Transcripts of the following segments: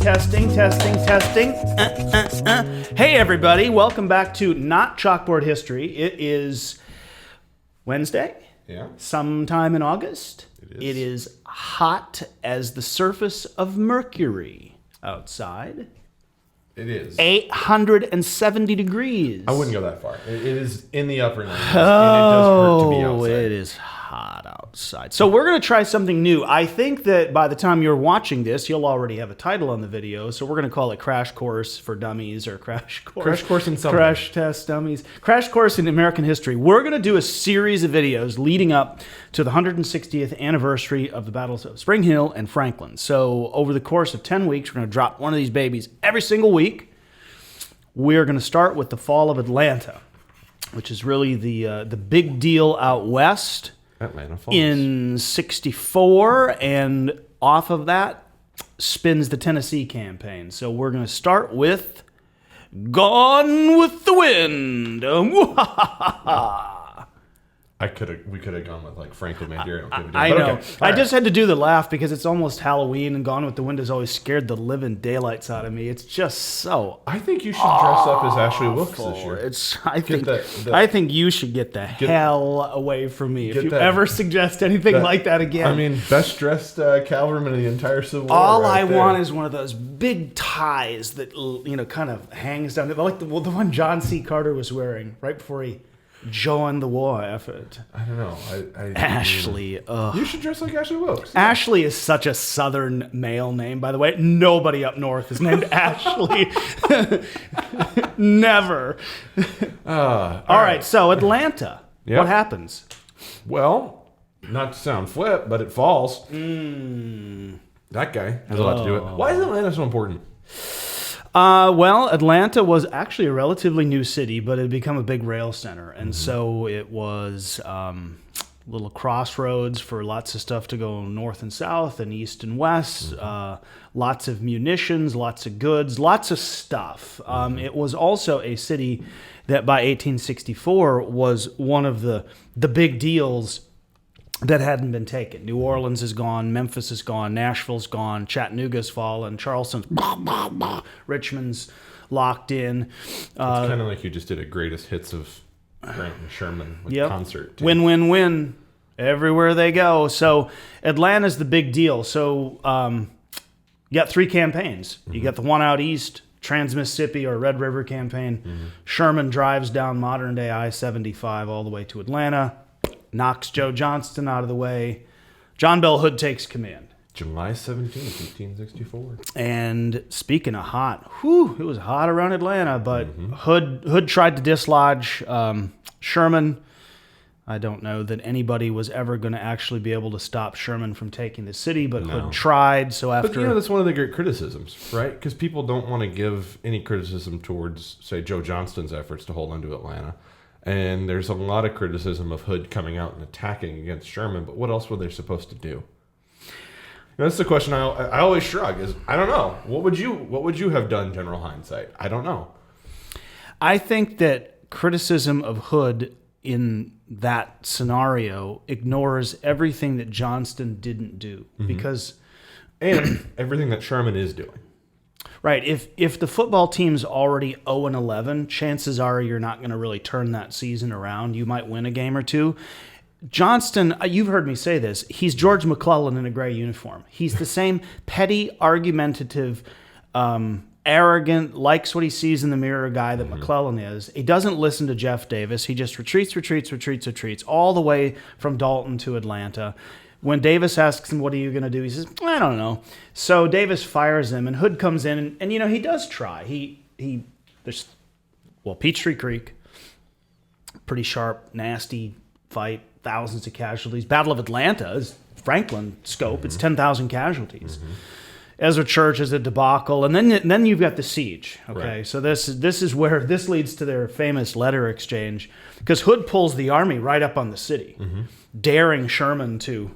Testing. Hey, everybody. Welcome back to Not Chalkboard History. It is Wednesday. Yeah. Sometime in August. It is hot as the surface of Mercury outside. It is. 870 degrees. I wouldn't go that far. It is in the upper 90s, and it does hurt to be outside. It is hot outside. So we're going to try something new. I think that by the time you're watching this, you'll already have a title on the video. So we're going to call it Crash Course for Dummies or Crash Course in something. Crash Test Dummies. Crash Course in American History. We're going to do a series of videos leading up to the 160th anniversary of the battles of Spring Hill and Franklin. So over the course of 10 weeks, we're going to drop one of these babies every single week. We're going to start with the fall of Atlanta, which is really the big deal out west. Atlanta Falls. In 64, and off of that spins the Tennessee campaign. So we're going to start with Gone with the Wind. We could have gone with like Franklin made your own activity. I know. Okay. I just had to do the laugh because it's almost Halloween, and Gone with the Wind has always scared the living daylights out of me. It's just so I think you should dress up as Ashley Wilkes this year. I think you should get the hell away from me if you ever suggest anything like that again. I mean, best dressed cavalryman in the entire Civil War. All I want is one of those big ties that kind of hangs down, like the one John C. Carter was wearing right before he joined the war effort. I don't know. Ashley. You should dress like Ashley Wilkes. Ashley is such a southern male name, by the way. Nobody up north is named Ashley. Never. All right, so Atlanta. Yep. What happens? Well, not to sound flip, but it falls. That guy has a lot to do with it. Why is Atlanta so important? Well, Atlanta was actually a relatively new city, but it had become a big rail center. And so it was little crossroads for lots of stuff to go north and south and east and west. Lots of munitions, lots of goods, lots of stuff. It was also a city that by 1864 was one of the big deals that hadn't been taken. New Orleans is gone, Memphis is gone, Nashville's gone, Chattanooga's fallen, Charleston's Richmond's locked in. It's kind of like you just did a greatest hits of Grant and Sherman concert. Too. Win. Everywhere they go. So Atlanta's the big deal. So you got three campaigns. You got the one out east, Trans-Mississippi or Red River campaign. Sherman drives down modern-day I-75 all the way to Atlanta, knocks Joe Johnston out of the way. John Bell Hood takes command. July 17th, 1864. And speaking of hot, it was hot around Atlanta, but Hood tried to dislodge Sherman. I don't know that anybody was ever going to actually be able to stop Sherman from taking the city, but Hood tried. So after, but that's one of the great criticisms, right? Because people don't want to give any criticism towards, say, Joe Johnston's efforts to hold on to Atlanta. And there's a lot of criticism of Hood coming out and attacking against Sherman, but what else were they supposed to do? That's the question I always shrug. Is I don't know. What would you have done, General Hindsight? I don't know. I think that criticism of Hood in that scenario ignores everything that Johnston didn't do and everything that Sherman is doing. Right. If the football team's already 0-11, chances are you're not going to really turn that season around. You might win a game or two. Johnston, you've heard me say this, he's George McClellan in a gray uniform. He's the same petty, argumentative, arrogant, likes what he sees in the mirror guy that McClellan is. He doesn't listen to Jeff Davis. He just retreats all the way from Dalton to Atlanta. When Davis asks him, what are you going to do? He says, I don't know. So Davis fires him, and Hood comes in, and he does try. There's Peachtree Creek, pretty sharp, nasty fight, thousands of casualties. Battle of Atlanta is Franklin scope. It's 10,000 casualties. Ezra Church is a debacle, and then you've got the siege. Okay, right. So this is where this leads to their famous letter exchange, because Hood pulls the army right up on the city, daring Sherman to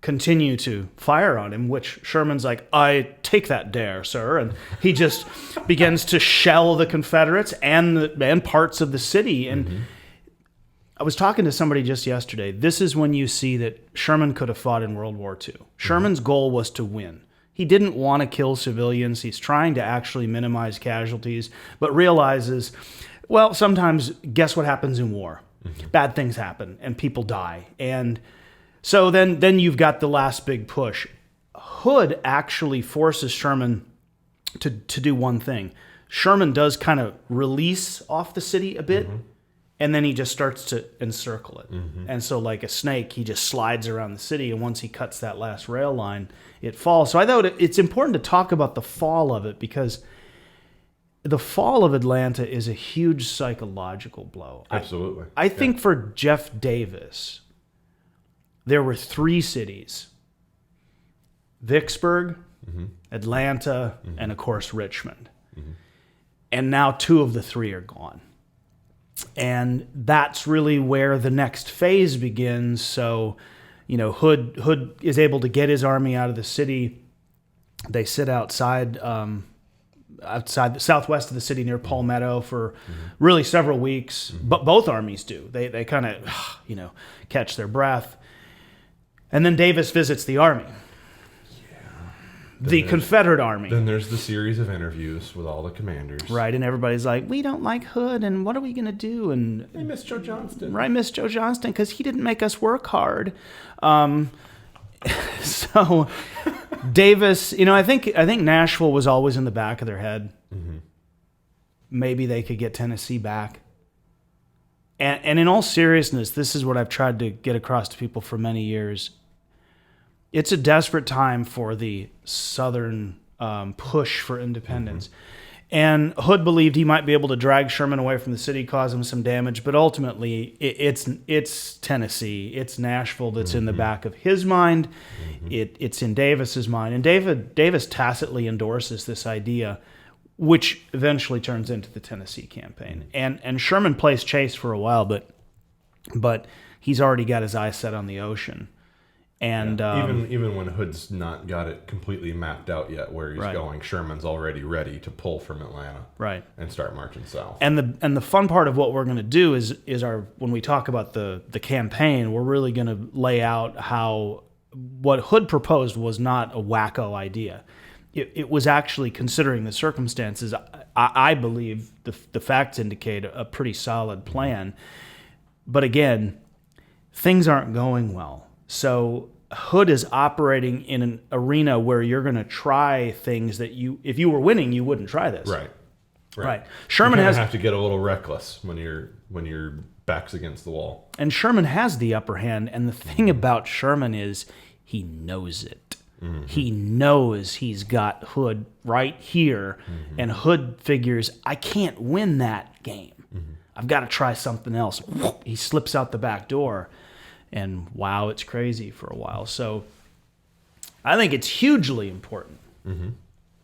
continue to fire on him, which Sherman's like, I take that dare, sir. And he just begins to shell the Confederates and parts of the city. And I was talking to somebody just yesterday. This is when you see that Sherman could have fought in World War II. Sherman's goal was to win. He didn't want to kill civilians. He's trying to actually minimize casualties, but realizes, well, sometimes guess what happens in war? Bad things happen and people die. And so then you've got the last big push. Hood actually forces Sherman to do one thing. Sherman does kind of release off the city a bit, and then he just starts to encircle it. And so like a snake, he just slides around the city, and once he cuts that last rail line, it falls. So I thought it's important to talk about the fall of it, because the fall of Atlanta is a huge psychological blow. Absolutely. I think for Jeff Davis, there were 3 cities: Vicksburg, Atlanta, and of course Richmond. And now 2 of the 3 are gone. And that's really where the next phase begins. So, Hood is able to get his army out of the city. They sit outside the southwest of the city near Palmetto for really several weeks. But both armies do. They kind of, catch their breath. And then Davis visits the army. The Confederate army. Then there's the series of interviews with all the commanders. Right, and everybody's like, we don't like Hood, and what are we going to do? And they miss Joe Johnston. Right, miss Joe Johnston, because he didn't make us work hard. So Davis, I think Nashville was always in the back of their head. Maybe they could get Tennessee back. And in all seriousness, this is what I've tried to get across to people for many years. It's a desperate time for the Southern push for independence. And Hood believed he might be able to drag Sherman away from the city, cause him some damage, but ultimately it's Tennessee, it's Nashville that's in the back of his mind. It's in Davis's mind. And Davis tacitly endorses this idea, which eventually turns into the Tennessee campaign. And Sherman plays chase for a while, but he's already got his eyes set on the ocean. And even when Hood's not got it completely mapped out yet where he's going, Sherman's already ready to pull from Atlanta, and start marching south. And the fun part of what we're going to do is when we talk about the campaign, we're really going to lay out how what Hood proposed was not a wacko idea. It was actually, considering the circumstances, I believe the facts indicate a pretty solid plan. But again, things aren't going well. So Hood is operating in an arena where you're going to try things that if you were winning, you wouldn't try this. Right. Sherman have to get a little reckless when your back's against the wall. And Sherman has the upper hand. And the thing about Sherman is he knows it. He knows he's got Hood right here, and Hood figures, I can't win that game. I've got to try something else. He slips out the back door. And wow, it's crazy for a while. So I think it's hugely important.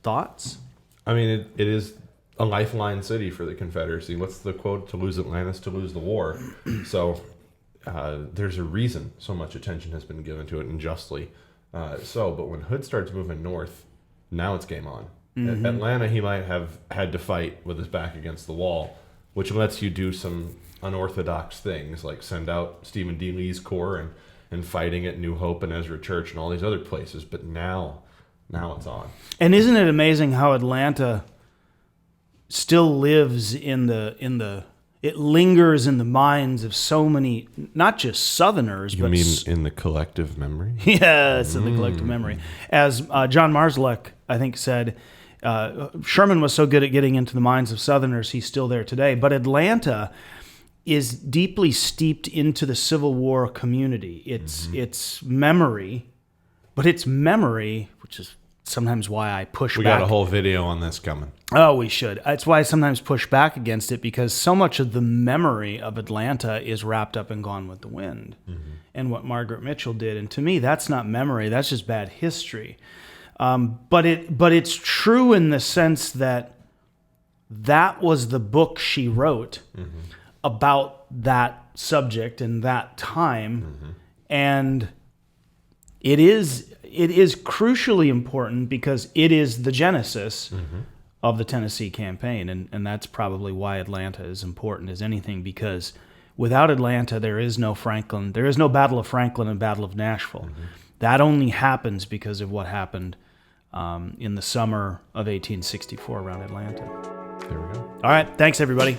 Thoughts? I mean, it is a lifeline city for the Confederacy. What's the quote? To lose Atlantis, to lose the war. So there's a reason so much attention has been given to it, and justly so. But when Hood starts moving north, now it's game on. Atlanta, he might have had to fight with his back against the wall, which lets you do some unorthodox things like send out Stephen D. Lee's corps and fighting at New Hope and Ezra Church and all these other places. But now it's on. And isn't it amazing how Atlanta still lives it lingers in the minds of so many, not just Southerners, you mean in the collective memory? Yes, in the collective memory. As John Marszalek, I think, said, Sherman was so good at getting into the minds of Southerners, he's still there today. But Atlanta is deeply steeped into the Civil War community. It's memory, but it's memory, which is sometimes why I push back. We got a whole video on this coming. Oh, we should. That's why I sometimes push back against it, because so much of the memory of Atlanta is wrapped up in Gone with the Wind and what Margaret Mitchell did. And to me, that's not memory. That's just bad history. But it's true in the sense that was the book she wrote about that subject and that time, and it is crucially important because it is the genesis of the Tennessee campaign, and that's probably why Atlanta is important as anything, because Without Atlanta, there is no Franklin. There is no Battle of Franklin and Battle of Nashville. That only happens because of what happened in the summer of 1864 around Atlanta. There we go. All right. Thanks, everybody.